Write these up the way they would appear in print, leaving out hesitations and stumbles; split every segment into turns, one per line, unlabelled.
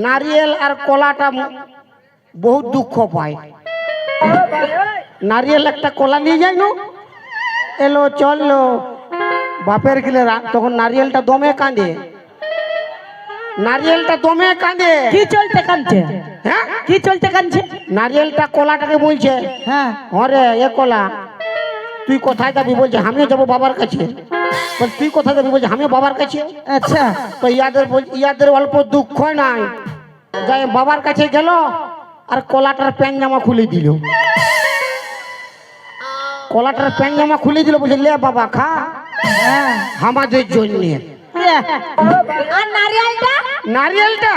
নারিয়েল আর কলাটা বহুত দুঃখ পায়। নারিয়েল একটা কলা নিয়ে যায় না, এলো চললো বাপের গেলে তখন নারিয়েলটা দমে কাঁদে, নারিয়েলটা দমে কাঁদে।
কি চলতে কাঁদছে?
হ্যাঁ
কি চলতে কাঁদছে?
নারিয়েলটা কলাটাকে বলছে,
হ্যাঁ
হরে এ কলা তুই কোথায় যাবি? বলছে আমিও যাবো বাবার কাছে। বল তুই কোথায় যাবি? বলছে আমিও বাবার কাছে।
আচ্ছা
তো ইয়াদের অল্প দুঃখ নাই, যাই বাবার কাছে গেল আর কলাটার প্যান্ট জামা খুলে দিল, কলাটার প্যান্ট জামা খুলে দিল। বলছে লে বাবা খা
হ্যাঁ
আমাদের জন্য।
আর নারিয়েলটা?
নারিয়েলটা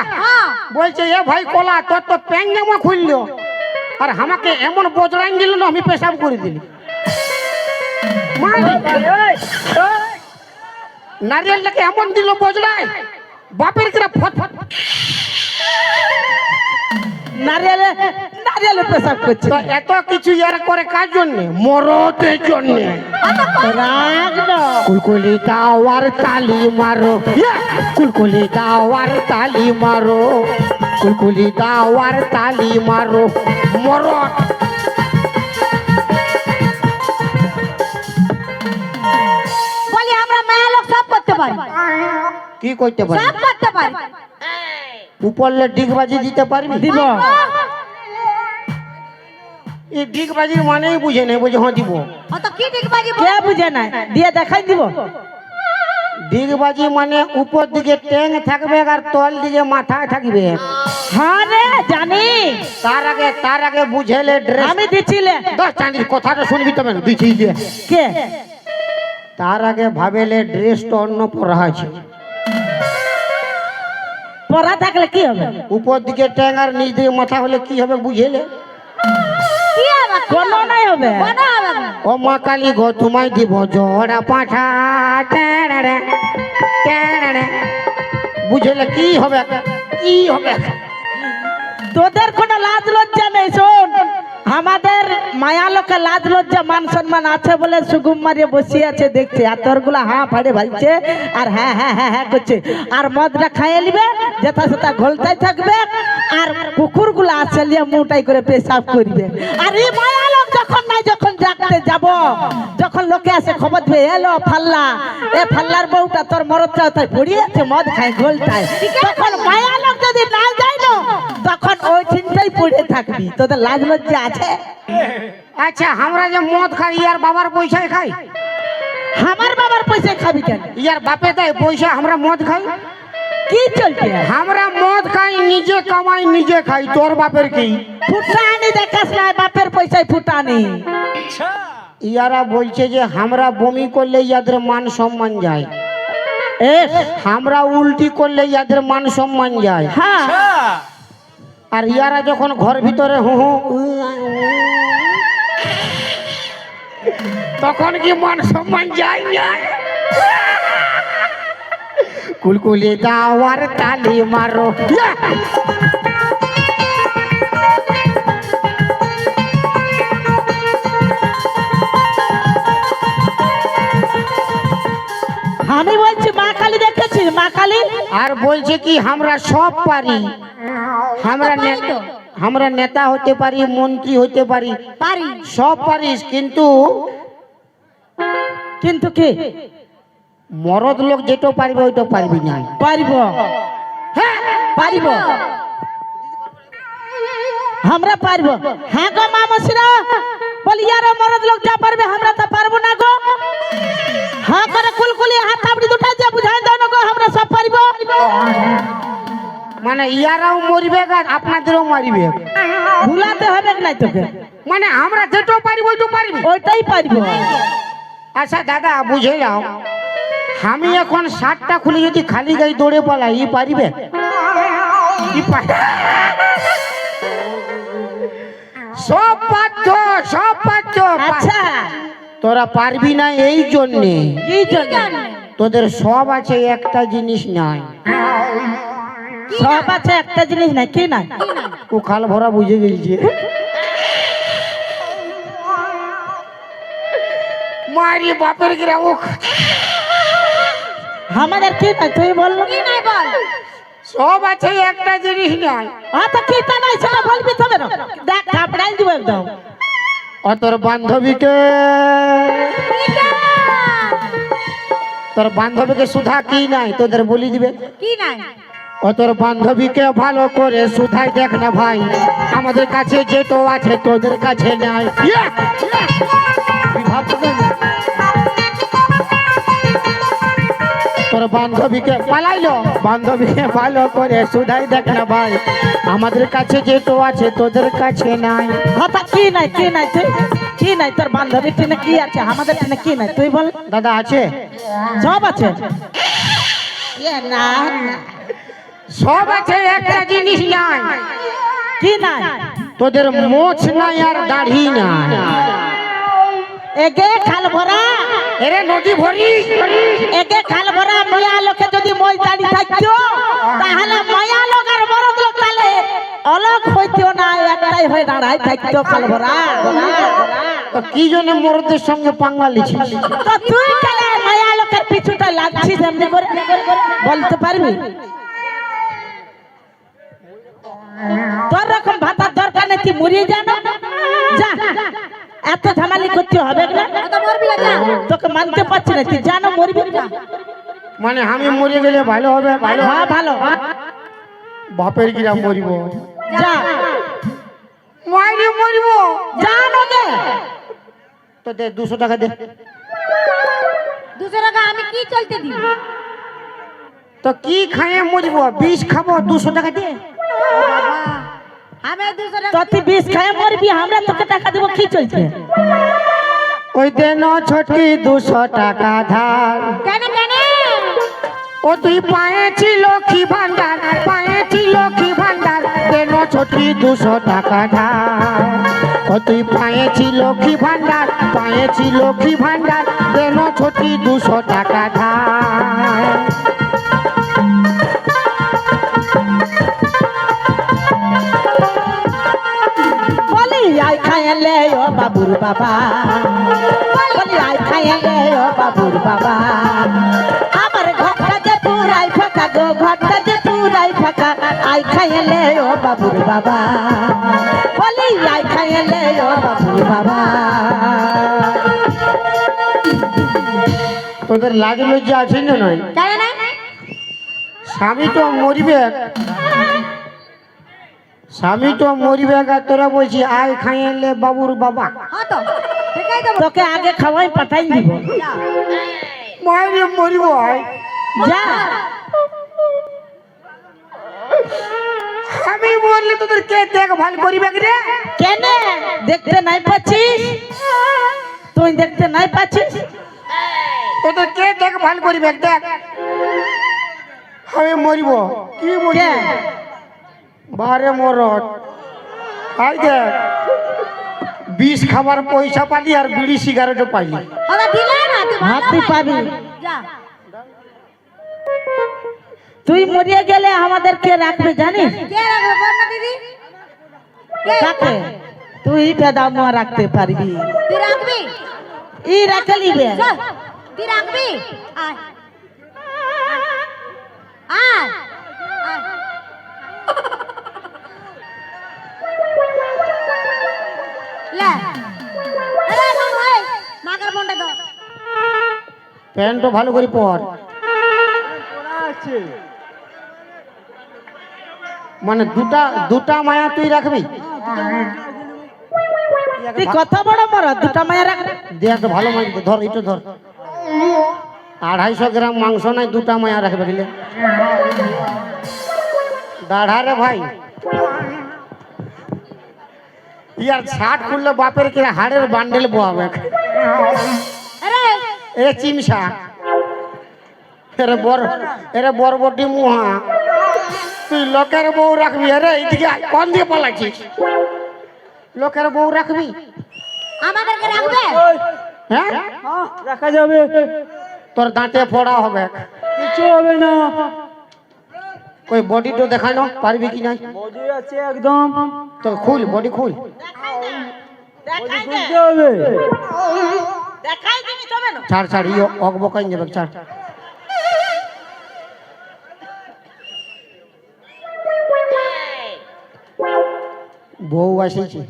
বলছে এ ভাই কলা তোর তো প্যান্ট জামা খুললো আর আমাকে এমন বজরাইন দিল না আমি পেশাব করে দিলি। নারিয়েলটাকে এমন দিল বজরাই বাপের কিরা ফট ফট
নারিয়েলে নারিয়েলে পেশাব করছে।
তো এত কিছু ইয়ার করে কার জন্য? মরদের জন্য।
রাগ না
কুলকুলি দাওয়ার তালি মারো, কুলকুলি দাওয়ার তালি মারো, কুলকুলি দাওয়ার তালি মারো মরদ।
বলি আমরা মায়া লোক সব করতে পারি,
কি করতে পারি?
সব করতে পারি।
উপরলে ডিগবাজি দিতে পারবি?
দিব।
এই ডিগবাজির মানেই বুঝে নেই, বুঝে হ্যাঁ দিব।
অত কি ডিগবাজি
কে বুঝে নাই? দিয়ে দেখাই দিব।
ডিগবাজি মানে উপর দিকে ট্যাং থাকবে আর তল দিকে মাথা থাকবে।
হ্যাঁ রে জানি,
তার আগে বুঝেলে ড্রেস
আমি দিছিলে।
10 চাঁদির কথাটা শুনবি তবে না দিছি যে
কে?
তার আগে ভাবেলে ড্রেসটা অন্য পরা আছে।
পড়া থাকলে কি হবে?
উপর দিকে ট্যাং আর নিচ দিকে মাথা হলে কি হবে বুঝেলে?
কি হবে?
কোনো নাই হবে।
কোনো হবে না।
ও মা কালী গো তোমায় দিব জোড়া পাঠা, টেড়ে টেড়ে। বুঝলে কি হবে? কি হবে?
তোদের কোনো লাজ লজ্জা নেই। শোন, আমাদের মায়া লোকে লাজ লজ্জা মান সম্মান আছে বলে সুগুম মারিয়ে বসে আছে দেখছে, আর তোরগুলা হ্যাঁ ফাড়ে ভালছে আর হ্যাঁ হ্যাঁ হ্যাঁ হ্যাঁ করছে, আর মদটা খাইয়ে নিবে যেটা সেটা ঘোলতাই থাকবে, আর কুকুরগুলা আসলিয়ে মুটাই করে পেশাব করবে। আর এই মায়া লোক যখন নাই, যখন ডাকতে যাব, যখন লোকে আসে খবর দিবে এলো ফাল্লা, এ ফাল্লার বউটা তোর মরদটা তাই পড়িয়ে আছে মদ খায় ঘোলতায়, তখন মায়া লোক যদি না যায় না তখন ওই চিন্তাই পড়ে থাকবি। তোদের লাজ লজ্জা আছে?
আচ্ছা আমরা যে মদ খাই ইয়ার বাবার পয়সায় খাই?
আমার বাবার পয়সা খাবি কেন?
ইয়ার বাপে দেয় পয়সা, আমরা মদ খাই?
কি চলছে?
আমরা মদ খাই, নিজে কামাই নিজে খাই। তোর বাপের কি?
ফুটানি দেখাস না, বাপের পয়সায় ফুটানি।
ইয়ারা বলছে যে আমরা বমি করলে ইয়াদের মান সম্মান যায়, আমরা উল্টি করলে ইয়াদের মান সম্মান যায়।
হ্যাঁ
আর ইয়ারা যখন ঘর ভিতরে হু হু তখন কি মান সম্মান যায় না? কুলকুলি দাওয়ার তালি মারো।
আমি বলছি মা কালী দেখেছি, মা কালী।
আর বলছে কি আমরা সব পারি, আমরা নেতা হতে পারি, মন্ত্রী হতে পারি,
পারি
সব পারিস, কিন্তু
কিন্তু কি
মরদ লোক যেটা পারবে ওইটা পারবি না।
পারিব, পারিব, আমরা পারব। হ্যাঁ গো মা মসিরা, বলি ইয়ার মরদ লোক যা পারবে আমরা তা পারবো না গো। হ্যাঁ করে কুলকুলি হাত আপনি দুটা যে বুঝাই দাও না গো, আমরা সব পারিব।
মানে ইয়ারাও মরবে আর আপনাদেরও মারিবে,
ভুলাতে হবে না তোকে।
মানে আমরা যেটা পারি ওইটা পারবি,
ওইটাই পারিব।
আচ্ছা দাদা বুঝে যাও, আমি এখন 60টা খুলে যদি খালি গায়ে দৌড়ে পালাই ই পারিবে? সব পাচ্ছ, সব পাচ্ছ।
আচ্ছা
তোরা পারবি না এই জন্যে,
কি জন্য?
তোদের সব আছে একটা জিনিস নাই।
সব আছে একটা জিনিস নাই, কি নাই?
ও খাল ভরা বুঝে গেছে। মারি বাপের গ্রাম
আমাদের কি নাই তুই বল।
কি নাই বল?
সব আছে একটা জিনিস নাই।
তো কিটা নাই সেটা বলবি তবে না। দেখ কাপড়াই দিব একদম।
ও তোর বান্ধবীকে, তোর বান্ধবীকে সুধা কি নাই তোদের বলি দিবে।
কি নাই?
ও তোর বান্ধবীকে ভালো করে সুধাই দেখ না ভাই, আমাদের কাছে যেটো আছে তোদের কাছে নাই। তোর বান্ধবীকে পালাইলো, বান্ধবীকে ভালো করে সুধাই দেখ না ভাই, আমাদের কাছে যেটো আছে তোদের কাছে নাই।
তা কি নাই, কি নাই তুই কি নাই? তোর বান্ধবীর টিনে কি আছে, আমাদের টিনে কি নাই তুই বল।
দাদা আছে,
সব আছে। না
সব আছে একটা জিনিস নাই।
কি নাই?
তোদের মোছ নাই আর দাড়ি নাই।
এগে খাল ভরা,
এরে নদী ভরি,
এগে খাল ভরা মায়া লোকে যদি মই দাড়ি থাকতো তাহলে মায়া লোক আর বড় লোক তাহলে অলগ হইতো না, একটাই হয়ে দাঁড়াই থাকতো খাল ভরা।
তো কি জন্য মরদের সঙ্গে পাঙ্গা লিছিস?
তো তুই কেন মায়া লোকের পিছুটা লাগছিস এমনি করে বলতে পারবি? তোর রকম ভাতার দরকার নেই, তুই মরিয়ে যা না, যা। এত ঝামালি করতে হবে না,
তো মরবি না, যা।
তোকে মানতে পারছি না, তুই জানো মরবি না।
মানে আমি মরে গেলে ভালো হবে? ভালো,
হ্যাঁ ভালো,
বাপের গিরা মরিব,
যা
মাইরে মরিব।
জানো গে।
তো দে 200 টাকা দে।
200 টাকা আমি কি চলতে দিব?
তো কি খাইয়ে মরিব? বিষ খাবো, 200 টাকা দে।
বাবা, আমি 200
তো
টাকা
তুই বিষ খায় মরবি, আমরা তোকে টাকা দেবো কি চলছে?
ওই দেন ছোটকি 200 টাকা ধার।
কেন কেন?
ও তুই পায়েছি লক্ষ্মী ভান্ডার, পায়েছি লক্ষ্মী ভান্ডার, দেন ছোটকি 200 টাকা ধার। ও তুই পায়েছি লক্ষ্মী ভান্ডার, পায়েছি লক্ষ্মী ভান্ডার, দেন ছোটকি 200 টাকা ধার।
বলি আই খাইলে ও বাবুর বাবা, বলি আই খাইলে ও বাবুর বাবা, আমার ঘরটা যে পুরাই ফাঁকা গো, ঘরটা যে পুরাই ফাঁকা, আই খাইলে ও বাবুর বাবা, বলি আই খাইলে ও বাবুর বাবা।
তোদের লাজ লজ্জা আছে না নয়?
কেন না?
স্বামী তো মরিবে, স্বামী তো মরিবে, আর তোরা বলছি আয় খাইলে বাবুর বাবা।
হ্যাঁ তো ঠিকই তো।
তোকে আগে খাওয়াই পাঠাই দিব,
যা।
মাইরে মরিব। আয়
যা।
আমি মরলে তোদের কে দেখভাল করিবে রে?
কেন দেখতে নাই পাচ্ছিস? তুই দেখতে নাই পাচ্ছিস?
তোদের কে দেখভাল করিবে? দেখ আমি মরিব, কি মরিব?
কে?
বারে মরত। আই দেখ, বিষ খাবার পয়সা পালি আর বিড়ি সিগারেটও পাইলি।
ওরা দিলে না, তুই
হ্যাঁ তুই পাবি।
যা।
তুই মরিয়ে গেলে আমাদের কে রাখবে জানিস?
কে রাখবে বল না দিদি? কে?
কাকে? তুই বেদামুয়া রাখতে পারবি,
তুই রাখবি?
ই রাখে লিবে।
চল, তুই রাখবি? আয় আয় আয়। লে আরে মামু, এই মাকার ফোনটা দাও।
প্যান্টও ভালো করে পর। মানে দুটা মায়া তুই রাখবি?
তুই কত বড় বড় দুটা মায়া রাখ।
দেখ ভালো মাছ দে, ধর একটু ধর। 250 গ্রাম মাংস নাই, দুটা মায়া রাখবে গেলে দাঁড়া রে ভাই। ইয়ার ছাট খুললে বাপের কিরা হাড়ের বান্ডেল বোয়াবে।
আরে
এ চিমসা, এরে বরবটি মুহা, তুই লোকের বউ রাখবি? আরে এইদিকে আয়, কোন দিকে পালাচ্ছিস? লোকের বউ রাখবি?
আমাদেরকে রাখবে?
হ্যাঁ
রাখা যাবে,
তোর দাঁতে ফোড়া হবে,
কিছু হবে না।
ওই বডিটা দেখানো পারবি কি নাই?
বডি আছে একদম,
তো খুল, বডি খুল।
দেখাই দে,
বুঝতে হবে।
দেখাই দিবি তবে না।
ছাড় ছাড়, ইয়ে অকবকাই যাবে, ছাড়। বউ আসেছে